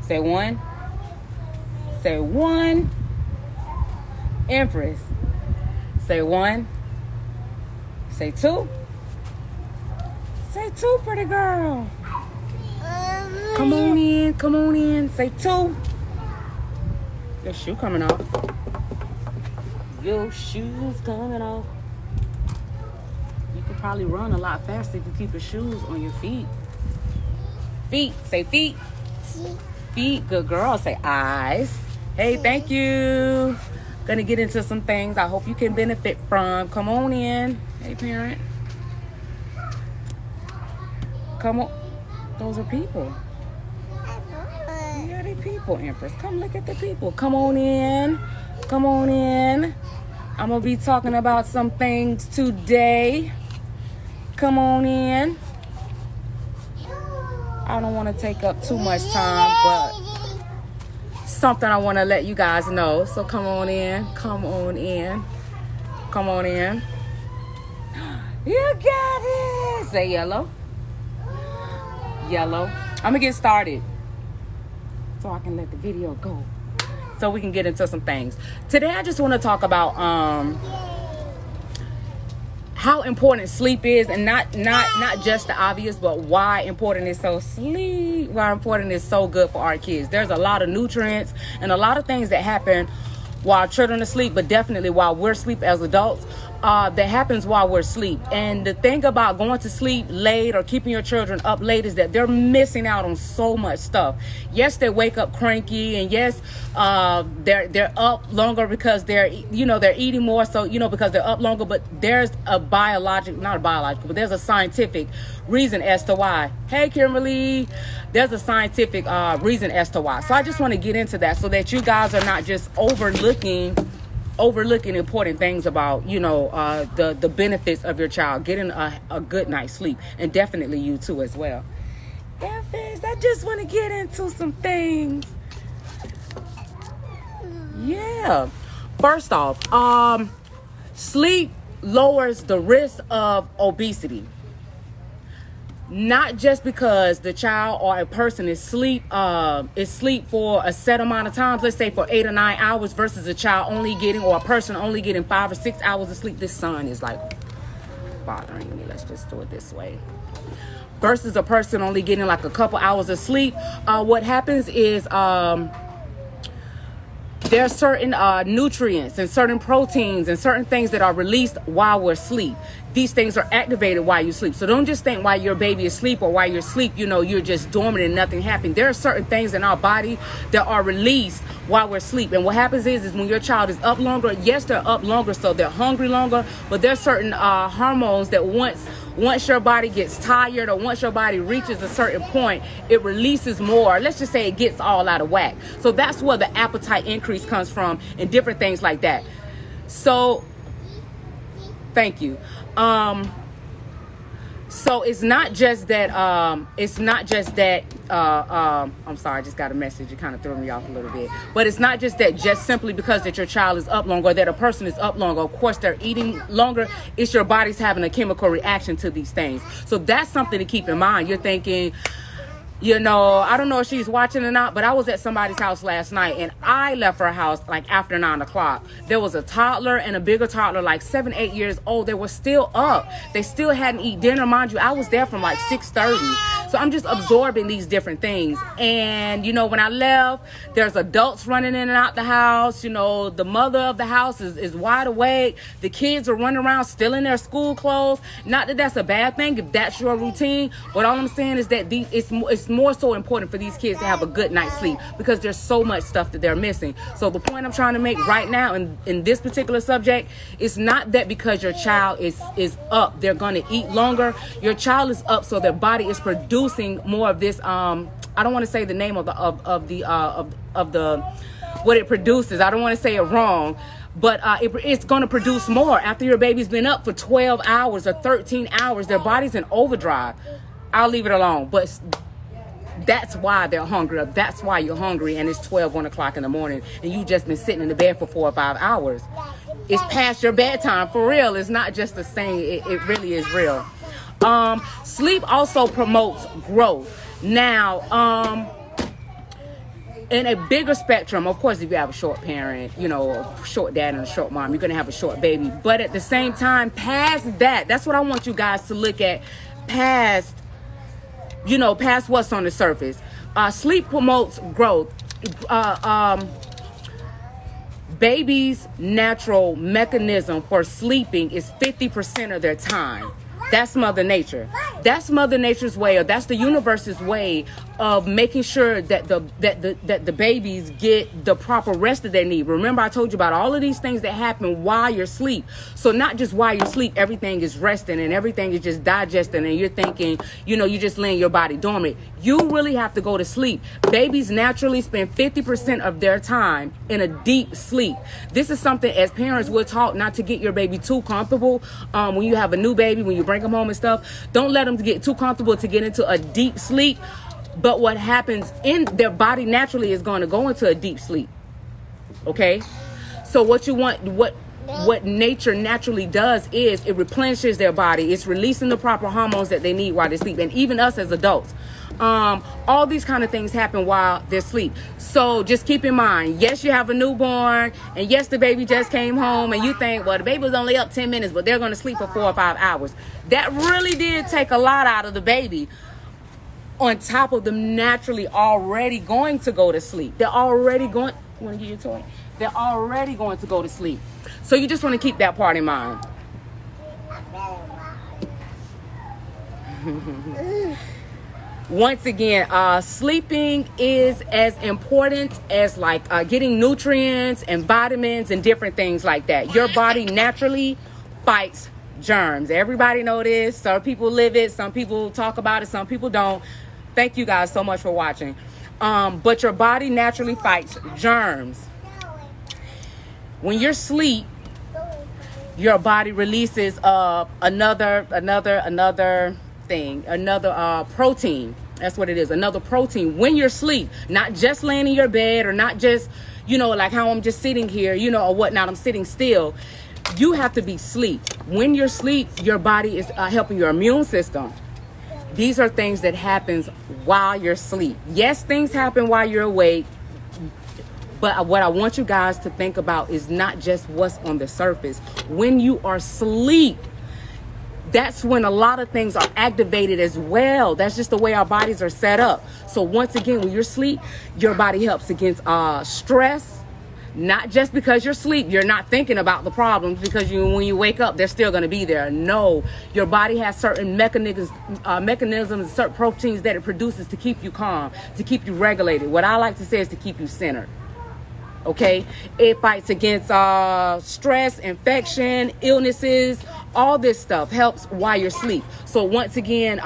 Say one. Say one. Empress. Say one. Say two. Say two, pretty girl. Come on in. Come on in. Say two. Your shoe coming off. Your shoes coming off. You could probably run a lot faster if you keep your shoes on your feet. Feet. Say feet. Feet. Good girl. Say eyes. Hey, thank you. Gonna get into some things I hope you can benefit from. Come on in. Hey, parent. Come on. Those are people. Yeah, they people, Empress. Come look at the people. Come on in. Come on in. I'm gonna be talking about some things today. Come on in. I don't want to take up too much time, but something I want to let you guys know. So come on in. Come on in. Come on in. You got it. Say yellow. Yellow. I'm gonna get started so I can let the video go, so we can get into some things. Today I just want to talk about how important sleep is, and not just the obvious, but why important is so good for our kids. There's a lot of nutrients and a lot of things that happen while children are asleep, but definitely while we're asleep as adults, that happens while we're asleep. And the thing about going to sleep late or keeping your children up late is that they're missing out on so much stuff. Yes, they wake up cranky, and yes, they're up longer because they're eating more, so because they're up longer. But there's there's a scientific reason as to why. Hey, Kimberly, there's a scientific reason as to why. So I just want to get into that so that you guys are not just overlooking important things about the benefits of your child getting a good night's sleep, and definitely you too as well. I just want to get into some things. Yeah. First off, sleep lowers the risk of obesity. Not just because the child or a person is asleep for a set amount of times, let's say for 8 or 9 hours, versus a child or a person only getting 5 or 6 hours of sleep. This sun is like bothering me. Let's just do it this way. Versus a person only getting like a couple hours of sleep. What happens is there are certain nutrients and certain proteins and certain things that are released while we're asleep. These things are activated while you sleep. So don't just think while your baby is asleep or while you're asleep, you're just dormant and nothing happened. There are certain things in our body that are released while we're asleep. And what happens is when your child is up longer, yes, they're up longer, so they're hungry longer, but there's certain hormones that once your body gets tired or once your body reaches a certain point, it releases more. Let's just say it gets all out of whack. So that's where the appetite increase comes from and different things like that. So thank you. So it's not just that, I'm sorry, I just got a message. It kind of threw me off a little bit, but it's not just that just simply because that your child is up longer or that a person is up longer. Of course, they're eating longer. It's your body's having a chemical reaction to these things. So that's something to keep in mind. You're thinking, I don't know if she's watching or not, but I was at somebody's house last night and I left her house like after 9 o'clock. There was a toddler and a bigger toddler, like 7, 8 years old. They were still up. They still hadn't eaten dinner. Mind you, I was there from like 6:30. So I'm just absorbing these different things. And, when I left, there's adults running in and out the house. The mother of the house is wide awake. The kids are running around still in their school clothes. Not that that's a bad thing if that's your routine. But all I'm saying is that it's more so important for these kids to have a good night's sleep because there's so much stuff that they're missing. So the point I'm trying to make right now in this particular subject is not that because your child is up, they're going to eat longer. Your child is up so their body is producing more of this. I don't want to say the name of the what it produces. I don't want to say it wrong. But it's going to produce more after your baby's been up for 12 hours or 13 hours. Their body's in overdrive. I'll leave it alone. But that's why they're hungry. That's why you're hungry and it's 1 o'clock in the morning and you've just been sitting in the bed for 4 or 5 hours. It's past your bedtime, for real. It's not just a saying. It really is real. Sleep also promotes growth. Now, in a bigger spectrum, of course, if you have a short parent, you know, a short dad and a short mom, you're going to have a short baby. But at the same time, past that, that's what I want you guys to look at, past, you know, past what's on the surface. Sleep promotes growth. Babies' natural mechanism for sleeping is 50% of their time. That's Mother Nature. That's Mother Nature's way, or that's the universe's way of making sure that the babies get the proper rest that they need. Remember, I told you about all of these things that happen while you're asleep. So not just while you're asleep, everything is resting and everything is just digesting, and you're thinking, you know, you're just laying your body dormant. You really have to go to sleep. Babies naturally spend 50% of their time in a deep sleep. This is something, as parents, we're taught not to get your baby too comfortable. When you have a new baby, when you bring them home and stuff, don't let them get too comfortable to get into a deep sleep. But what happens in their body naturally is going to go into a deep sleep. Okay? So what you want, what nature naturally does is it replenishes their body. It's releasing the proper hormones that they need while they sleep. And even us as adults, all these kind of things happen while they're asleep. So just keep in mind, yes, you have a newborn, and yes, the baby just came home, and you think, well, the baby was only up 10 minutes, but they're going to sleep for 4 or 5 hours. That really did take a lot out of the baby, on top of them naturally already going to go to sleep. They're already going, you want to get your toy? They're already going to go to sleep. So you just want to keep that part in mind. Once again, sleeping is as important as like getting nutrients and vitamins and different things like that. Your body naturally fights germs. Everybody know this. Some people live it. Some people talk about it. Some people don't. Thank you guys so much for watching. But your body naturally fights germs. When you're asleep, your body releases another protein. That's what it is, another protein when you're asleep. Not just laying in your bed, or not just, you know, like how I'm just sitting here, you know, or whatnot. I'm sitting still. You have to be asleep. When you're asleep, your body is helping your immune system. These are things that happens while you're asleep. Yes, things happen while you're awake. But what I want you guys to think about is not just what's on the surface. When you are asleep, that's when a lot of things are activated as well. That's just the way our bodies are set up. So once again, when you're asleep, your body helps against stress. Not just because you're asleep, you're not thinking about the problems, because when you wake up, they're still going to be there. No, your body has certain mechanisms, certain proteins that it produces to keep you calm, to keep you regulated. What I like to say is to keep you centered. Okay, it fights against stress, infection, illnesses. All this stuff helps while you're asleep. So once again,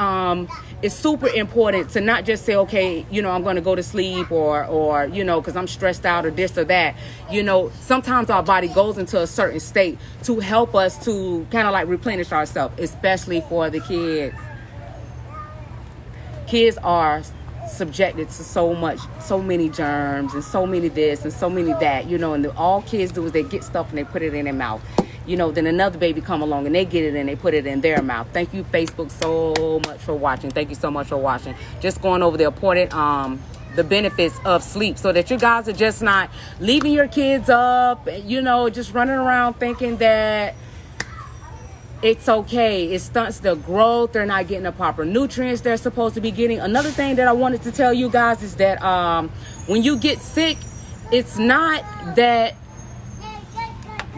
it's super important to not just say, okay, you know, I'm going to go to sleep, or you know, because I'm stressed out, or this or that. You know, sometimes our body goes into a certain state to help us to kind of like replenish ourselves, especially for the kids. Kids are subjected to so many germs and so many this and so many that, you know, and all kids do is they get stuff and they put it in their mouth. You know, then another baby come along and they get it and they put it in their mouth. Thank you, Facebook, so much for watching. Thank you so much for watching. Just going over the important the benefits of sleep, so that you guys are just not leaving your kids up, you know, just running around thinking that it's okay. It stunts their growth. They're not getting the proper nutrients they're supposed to be getting. Another thing that I wanted to tell you guys is that when you get sick, it's not that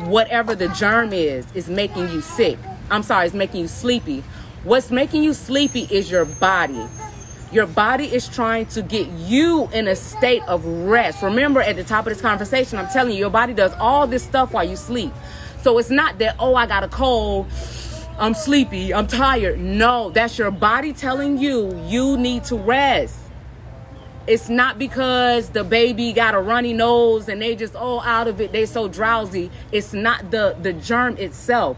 whatever the germ is making you sick. I'm sorry, it's making you sleepy. What's making you sleepy is your body. Your body is trying to get you in a state of rest. Remember, at the top of this conversation, I'm telling you, your body does all this stuff while you sleep. So it's not that, oh, I got a cold, I'm sleepy, I'm tired. No, that's your body telling you, you need to rest. It's not because the baby got a runny nose and they just, out of it, they so drowsy. It's not the germ itself.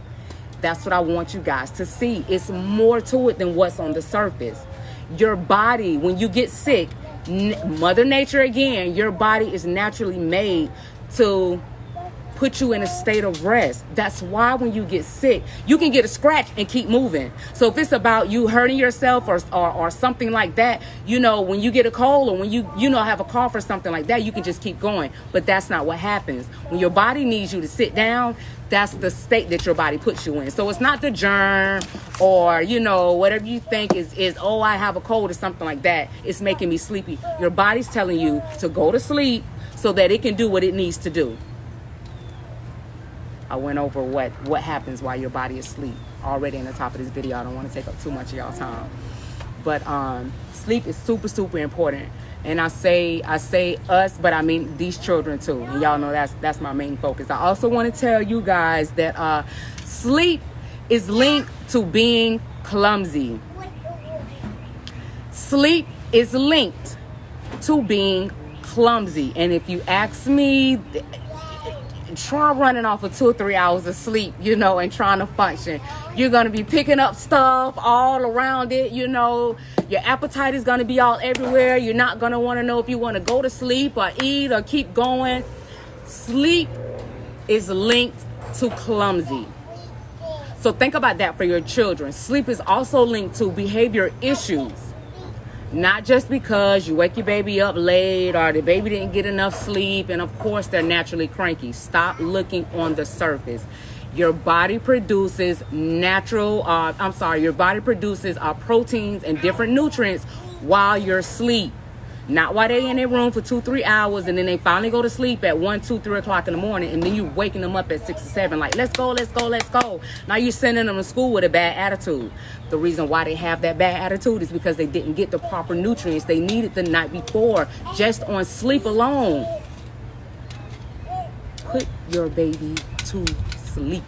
That's what I want you guys to see. It's more to it than what's on the surface. Your body, when you get sick, Mother Nature again, your body is naturally made to put you in a state of rest. That's why when you get sick, you can get a scratch and keep moving. So if it's about you hurting yourself or something like that, you know, when you get a cold or when you have a cough or something like that, you can just keep going. But that's not what happens. When your body needs you to sit down, that's the state that your body puts you in. So it's not the germ or, you know, whatever you think is, oh, I have a cold or something like that. It's making me sleepy. Your body's telling you to go to sleep so that it can do what it needs to do. I went over what happens while your body is asleep already in the top of this video. I don't want to take up too much of y'all time. But sleep is super, super important. And I say us, but I mean these children too. And y'all know that's my main focus. I also want to tell you guys that sleep is linked to being clumsy. Sleep is linked to being clumsy. And if you ask me, try running off of 2 or 3 hours of sleep, you know, and trying to function. You're going to be picking up stuff all around it, you know. Your appetite is going to be all everywhere. You're not going to want to know if you want to go to sleep or eat or keep going. Sleep is linked to clumsy. So think about that for your children. Sleep is also linked to behavior issues. Not just because you wake your baby up late or the baby didn't get enough sleep, and of course they're naturally cranky. Stop looking on the surface. Your body produces your body produces proteins and different nutrients while you're asleep. Not while they're in their room for 2-3 hours and then they finally go to sleep at 1, 2, 3 o'clock in the morning, and then you waking them up at 6 or 7 like, let's go. Now you're sending them to school with a bad attitude. The reason why they have that bad attitude is because they didn't get the proper nutrients they needed the night before, just on sleep alone. Put your baby to sleep.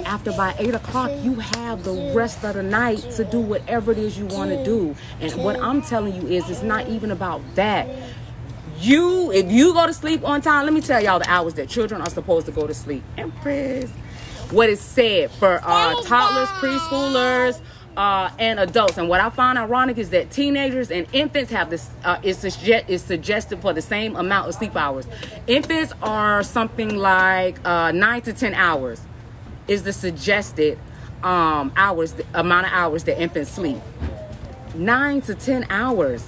After by 8 o'clock, you have the rest of the night to do whatever it is you want to do. And what I'm telling you is, it's not even about that. If you go to sleep on time, let me tell y'all the hours that children are supposed to go to sleep. Empress. What is said for toddlers, preschoolers, and adults. And what I find ironic is that teenagers and infants have this, is suggested for the same amount of sleep hours. Infants are something like 9 to 10 hours. Is the suggested amount of hours that infants sleep. 9 to 10 hours.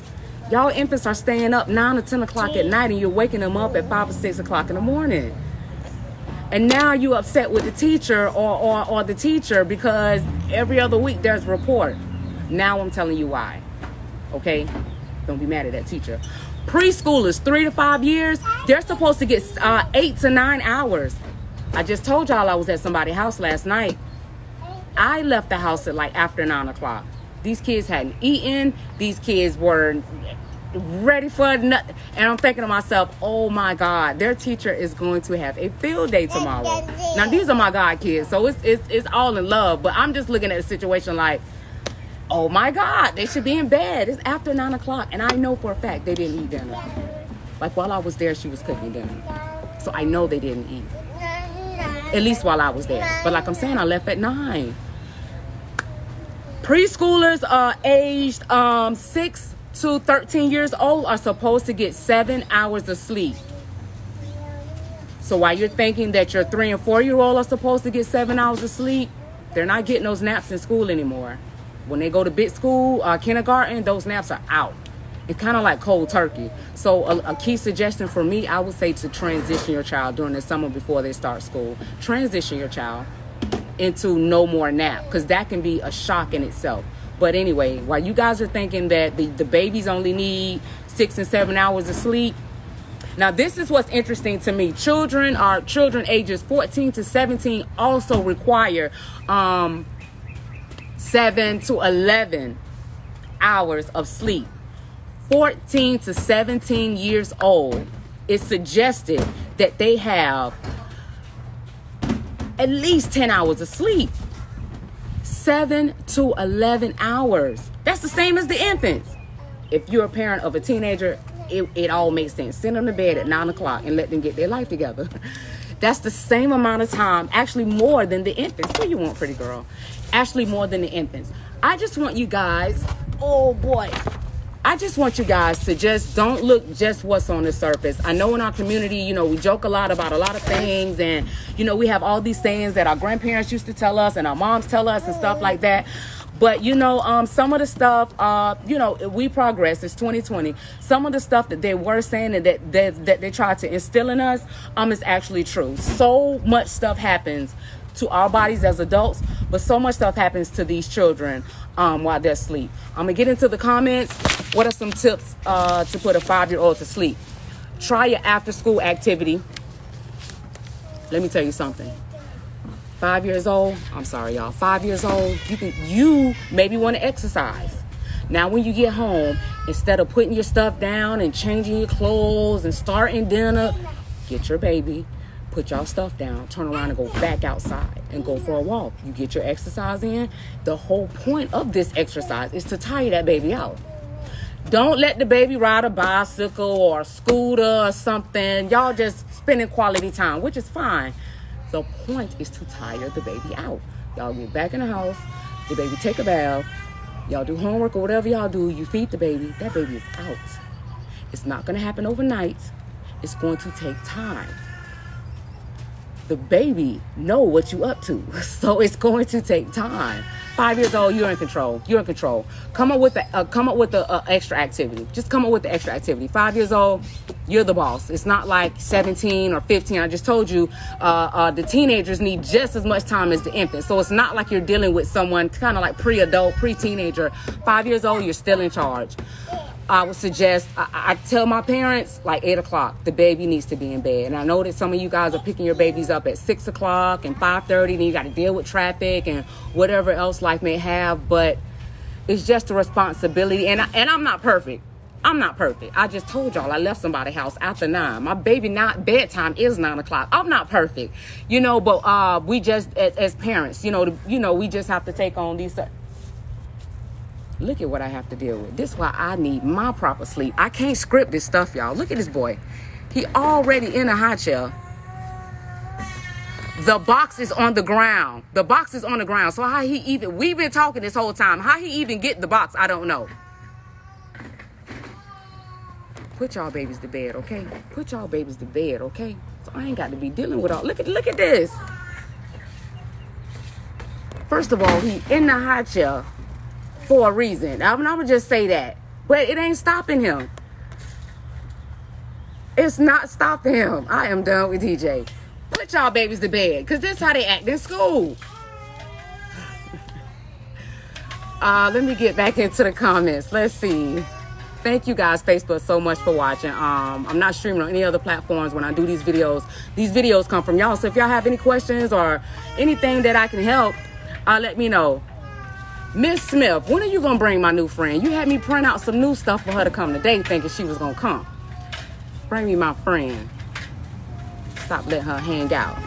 Y'all infants are staying up 9 or 10 o'clock at night, and you're waking them up at 5 or 6 o'clock in the morning. And now you upset with the teacher or the teacher because every other week there's a report. Now I'm telling you why. Okay? Don't be mad at that teacher. Preschoolers, 3 to 5 years, they're supposed to get 8 to 9 hours. I just told y'all I was at somebody's house last night. I left the house at like after 9 o'clock. These kids hadn't eaten. These kids were ready for nothing. And I'm thinking to myself, oh my God, their teacher is going to have a field day tomorrow. Now, these are my God kids, so it's all in love. But I'm just looking at the situation like, oh my God, they should be in bed. It's after 9 o'clock. And I know for a fact they didn't eat dinner. Like while I was there, she was cooking dinner. So I know they didn't eat. At least while I was there. But like I'm saying, I left at 9. Preschoolers aged 6 to 13 years old are supposed to get 7 hours of sleep. So while you're thinking that your 3 and 4-year-old are supposed to get 7 hours of sleep, they're not getting those naps in school anymore. When they go to big school, kindergarten, those naps are out. It's kind of like cold turkey. So a key suggestion for me, I would say to transition your child during the summer before they start school. Transition your child into no more nap, because that can be a shock in itself. But anyway, while you guys are thinking that the babies only need 6 and 7 hours of sleep, now this is what's interesting to me. Children ages 14 to 17 also require 7 to 11 hours of sleep. 14 to 17 years old, it's suggested that they have at least 10 hours of sleep. 7 to 11 hours. That's the same as the infants. If you're a parent of a teenager, it all makes sense. Send them to bed at 9 o'clock and let them get their life together. That's the same amount of time, actually more than the infants. What do you want, pretty girl? Actually more than the infants. I just want you guys, oh boy, I just want you guys to just don't look just what's on the surface. I know in our community, you know, we joke a lot about a lot of things, and, you know, we have all these sayings that our grandparents used to tell us and our moms tell us and stuff like that. But, you know, some of the stuff, you know, we progress. It's 2020. Some of the stuff that they were saying and that they tried to instill in us is actually true. So much stuff happens to our bodies as adults, but so much stuff happens to these children while they're asleep. I'm going to get into the comments. What are some tips to put a 5-year-old to sleep? Try your after-school activity. Let me tell you something. 5 years old, I'm sorry, y'all. 5 years old, you maybe want to exercise. Now, when you get home, instead of putting your stuff down and changing your clothes and starting dinner, get your baby, put y'all stuff down, turn around and go back outside and go for a walk. You get your exercise in. The whole point of this exercise is to tire that baby out. Don't let the baby ride a bicycle or a scooter or something. Y'all just spending quality time, which is fine. The point is to tire the baby out. Y'all get back in the house, the baby take a bath, y'all do homework or whatever y'all do, you feed the baby, that baby is out. It's not going to happen overnight. It's going to take time. The baby know what you up to, so it's going to take time. 5 years old, you're in control. You're in control. Come up with the extra activity. Just come up with the extra activity. 5 years old, you're the boss. It's not like 17 or 15. I just told you, the teenagers need just as much time as the infants. So it's not like you're dealing with someone kind of like pre-adult, pre-teenager. 5 years old, you're still in charge. I would suggest, I tell my parents, like 8 o'clock, the baby needs to be in bed. And I know that some of you guys are picking your babies up at 6 o'clock and 5:30, and you got to deal with traffic and whatever else life may have. But it's just a responsibility. And I'm not perfect. I'm not perfect. I just told y'all I left somebody's house after 9. My baby bedtime is 9 o'clock. I'm not perfect, you know, but we just, as parents, you know, we just have to take on these. Look at what I have to deal with. This is why I need my proper sleep. I can't script this stuff, y'all. Look at this boy. He already in a high chair. The box is on the ground. The box is on the ground. So how he even, we've been talking this whole time. How he even get the box, I don't know. Put y'all babies to bed, okay? Put y'all babies to bed, okay? So I ain't got to be dealing with all. Look at this. First of all, he in the high chair for a reason. I'm gonna just say that. But it ain't stopping him. It's not stopping him. I am done with DJ. Put y'all babies to bed, because this is how they act in school. Let me get back into the comments. Let's see. Thank you guys, Facebook, so much for watching. I'm not streaming on any other platforms when I do these videos. These videos come from y'all. So if y'all have any questions or anything that I can help, let me know. Miss Smith, when are you gonna bring my new friend? You had me print out some new stuff for her to come today, thinking she was gonna come. Bring me my friend. Stop letting her hang out.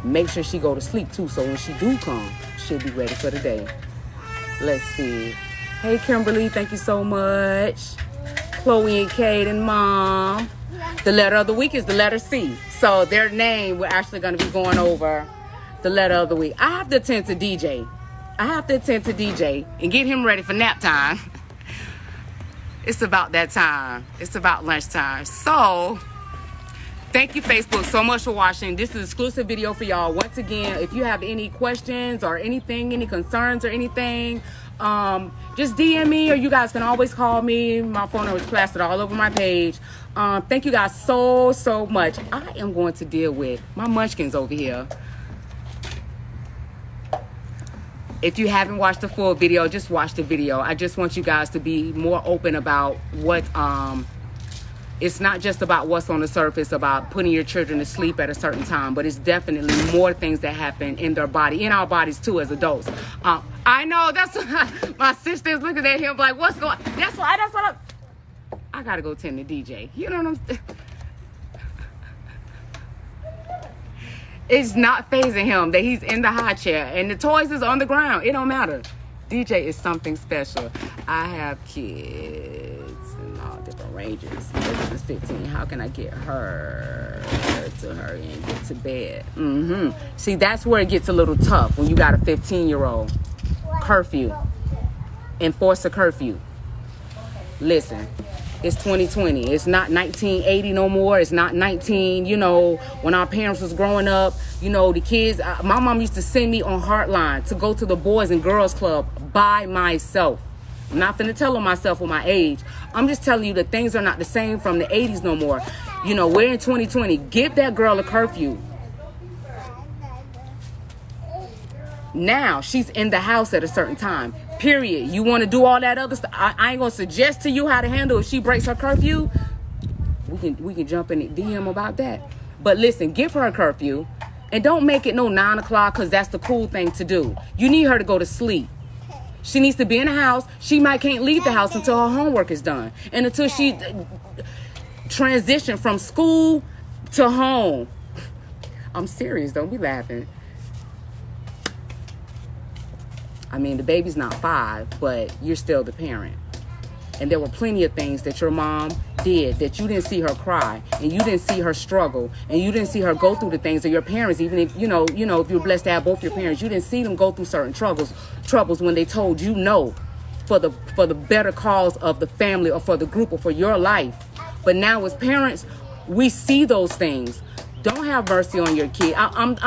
Make sure she go to sleep too, so when she do come, she'll be ready for the day. Let's see. Hey Kimberly, thank you so much. Chloe and Kate and Mom. The letter of the week is the letter C. So their name, we're actually gonna be going over the letter of the week. I have to attend to DJ. And get him ready for nap time. It's about that time. It's about lunchtime. So, thank you, Facebook, so much for watching. This is an exclusive video for y'all. Once again, if you have any questions or anything, any concerns or anything, just DM me, or you guys can always call me. My phone number is plastered all over my page. Thank you guys so much. I am going to deal with my munchkins over here. If you haven't watched the full video, just watch the video. I just want you guys to be more open about what, it's not just about what's on the surface, about putting your children to sleep at a certain time, but it's definitely more things that happen in their body, in our bodies too as adults. I know, that's my sister's looking at him like, what's going on? That's what I gotta go tend to DJ. You know what I'm saying? It's not phasing him that he's in the high chair and the toys is on the ground. It don't matter. DJ is something special. I have kids in all different ranges. This is 15. How can I get her to hurry and get to bed? See, that's where it gets a little tough when you got a 15-year-old. Curfew. Enforce a curfew. Listen, it's 2020. It's not 1980 no more. It's not 19, you know, when our parents was growing up. You know, the kids, my mom used to send me on Heartline to go to the Boys and Girls Club by myself. I'm not finna tell on myself with my age. I'm just telling you that things are not the same from the 80s no more. You know, we're in 2020. Give that girl a curfew. Now she's in the house at a certain time. Period. You want to do all that other stuff? I ain't gonna suggest to you how to handle if she breaks her curfew. We can jump in the DM about that. But listen, give her a curfew, and don't make it no 9 o'clock because that's the cool thing to do. You need her to go to sleep. She needs to be in the house. She might can't leave the house until her homework is done, and until she transition from school to home. I'm serious. Don't be laughing. I mean, the baby's not 5, but you're still the parent. And there were plenty of things that your mom did that you didn't see her cry, and you didn't see her struggle, and you didn't see her go through the things that your parents, even if, you know, if you're blessed to have both your parents, you didn't see them go through certain troubles when they told you no for the better cause of the family or for the group or for your life. But now as parents, we see those things. Don't have mercy on your kid. I'm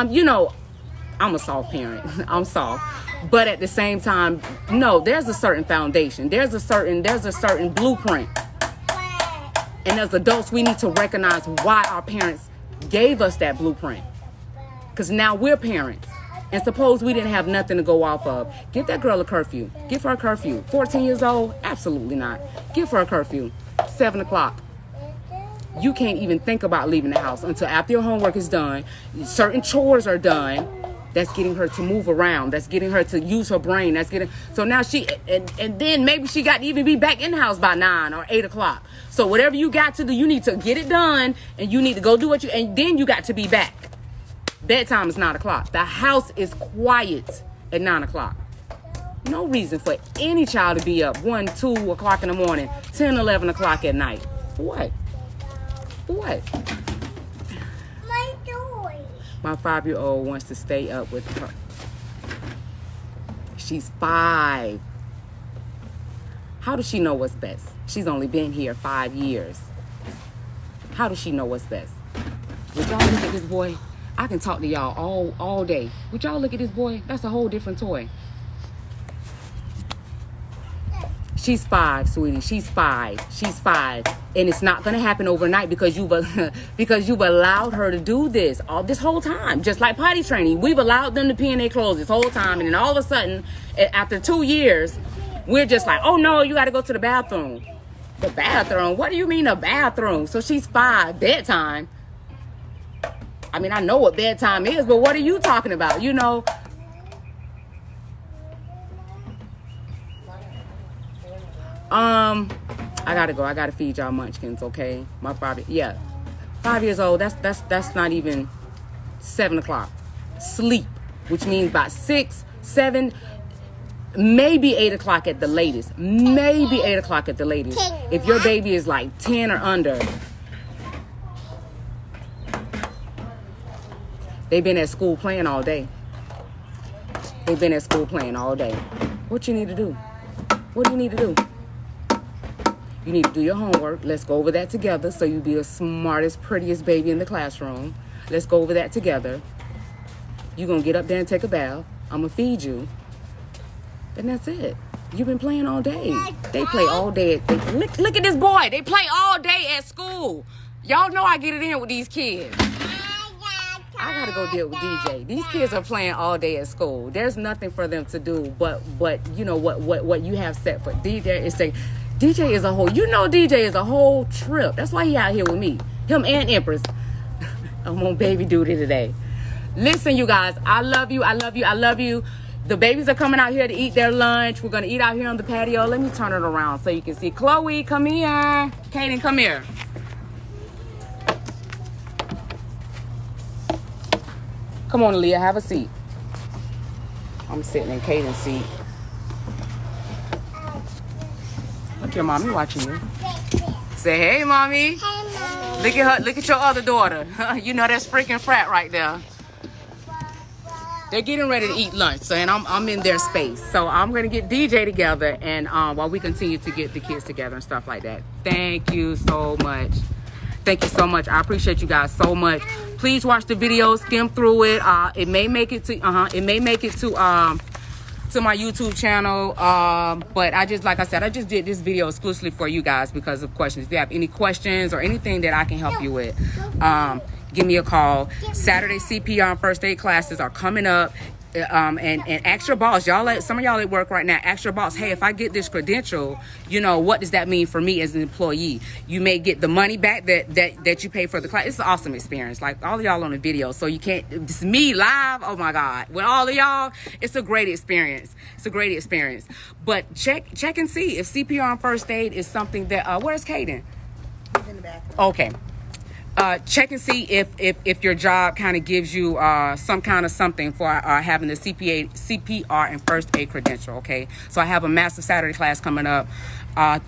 a soft parent. I'm soft. But at the same time, no, there's a certain foundation. There's a certain blueprint. And as adults, we need to recognize why our parents gave us that blueprint. Because now we're parents. And suppose we didn't have nothing to go off of. Give that girl a curfew. Give her a curfew. 14 years old? Absolutely not. Give her a curfew. 7 o'clock. You can't even think about leaving the house until after your homework is done. Certain chores are done. That's getting her to move around. That's getting her to use her brain. So now and then maybe she got to even be back in the house by 9 or 8 o'clock. So whatever you got to do, you need to get it done, and you need to go do and then you got to be back. Bedtime is 9 o'clock. The house is quiet at 9 o'clock. No reason for any child to be up 1, 2 o'clock in the morning, 10, 11 o'clock at night. For what? For what? My 5-year-old wants to stay up with her. She's 5. How does she know what's best? She's only been here 5 years. How does she know what's best? Would y'all look at this boy? I can talk to y'all all day. Would y'all look at this boy? That's a whole different toy. She's 5, sweetie. She's 5. She's 5. And it's not going to happen overnight because you've allowed her to do this this whole time. Just like potty training. We've allowed them to pee in their clothes this whole time. And then all of a sudden, after 2 years, we're just like, oh, no, you got to go to the bathroom. The bathroom? What do you mean a bathroom? So she's 5. Bedtime. I mean, I know what bedtime is, but what are you talking about? You know, I gotta go. I gotta feed y'all munchkins, okay? My 5 years old. That's not even 7 o'clock. Sleep, which means about 6, 7, maybe 8 o'clock at the latest. Maybe 8 o'clock at the latest. If your baby is like 10 or under, they've been at school playing all day. They've been at school playing all day. What you need to do? What do you need to do? You need to do your homework. Let's go over that together so you be the smartest, prettiest baby in the classroom. Let's go over that together. You're going to get up there and take a bath. I'm going to feed you. And that's it. You've been playing all day. They play all day. Look at this boy. They play all day at school. Y'all know I get it in with these kids. I got to go deal with DJ. These kids are playing all day at school. There's nothing for them to do but you know, what you have set for DJ is saying, DJ is a whole, DJ is a whole trip. That's why he out here with me. Him and Empress. I'm on baby duty today. Listen, you guys, I love you. I love you. I love you. The babies are coming out here to eat their lunch. We're going to eat out here on the patio. Let me turn it around so you can see. Chloe, come here. Kaden, come here. Come on, Aaliyah, have a seat. I'm sitting in Kaden's seat. Look, your mommy watching you. Say, hey, mommy. Hey, mommy. Look at her. Look at your other daughter. You know that's freaking frat right there. They're getting ready to eat lunch, so and I'm in their space. So I'm gonna get DJ together, and while we continue to get the kids together and stuff like that. Thank you so much. Thank you so much. I appreciate you guys so much. Please watch the video, skim through it. It may make it to to my YouTube channel, but I just, like I said, I just did this video exclusively for you guys because of questions. If you have any questions or anything that I can help you with, give me a call. Saturday CPR and first aid classes are coming up. And ask your boss. Some of y'all at work right now, ask your boss, hey, if I get this credential, you know, what does that mean for me as an employee? You may get the money back that you pay for the class. It's an awesome experience. Like all of y'all on the video, so you can't, it's me live. Oh my God. With all of y'all, it's a great experience. It's a great experience. But check and see if CPR and first aid is something that, where's Caden? He's in the bathroom. Okay. Check and see if your job kind of gives you some kind of something for having the CPR and first aid credential, okay? So I have a massive Saturday class coming up.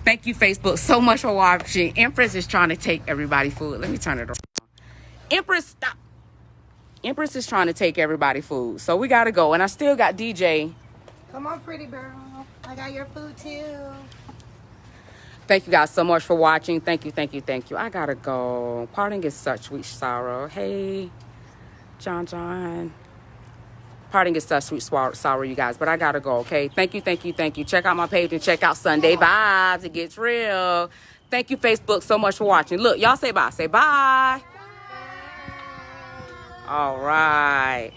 Thank you, Facebook, so much for watching. Empress is trying to take everybody food. Let me turn it around. Empress, stop. Empress is trying to take everybody food. So we got to go. And I still got DJ. Come on, pretty girl. I got your food, too. Thank you guys so much for watching. Thank you, thank you, thank you. I gotta go. Parting is such sweet sorrow. Hey, John. Parting is such sweet sorrow, you guys. But I gotta go, okay? Thank you, thank you, thank you. Check out my page and check out Sunday Vibes. It gets real. Thank you, Facebook, so much for watching. Look, y'all say bye. Say bye. All right.